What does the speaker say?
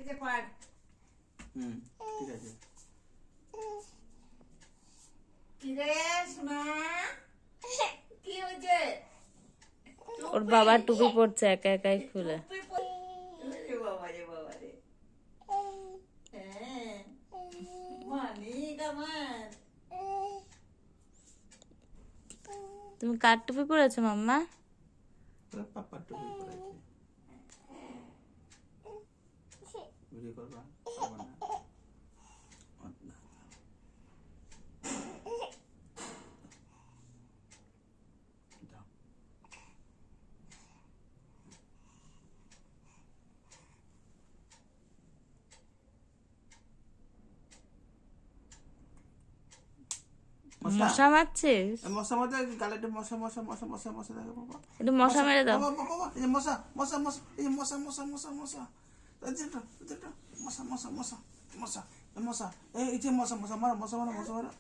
ঠিক আছে। ওর বাবা টুপি পড়ছে একা একাই খুলে। তুমি কার টুপি পরেছো মাম্মা? পাপ্পার টুপি পরেছে। ভিডিও করবা? করবা না? দাও। মশা মারছিস? মশা মশা গালে মশা মশা মশা মশা মশা দেখো বাবা। একটু মশা মেরে দাও। বাবা বাবা এই মশা মশা মশা এই মশা মশা মশা মশা মশা মশা মশা মশা মশা মশা এই যে মশা মশা মারা মশা মারা মশা মারা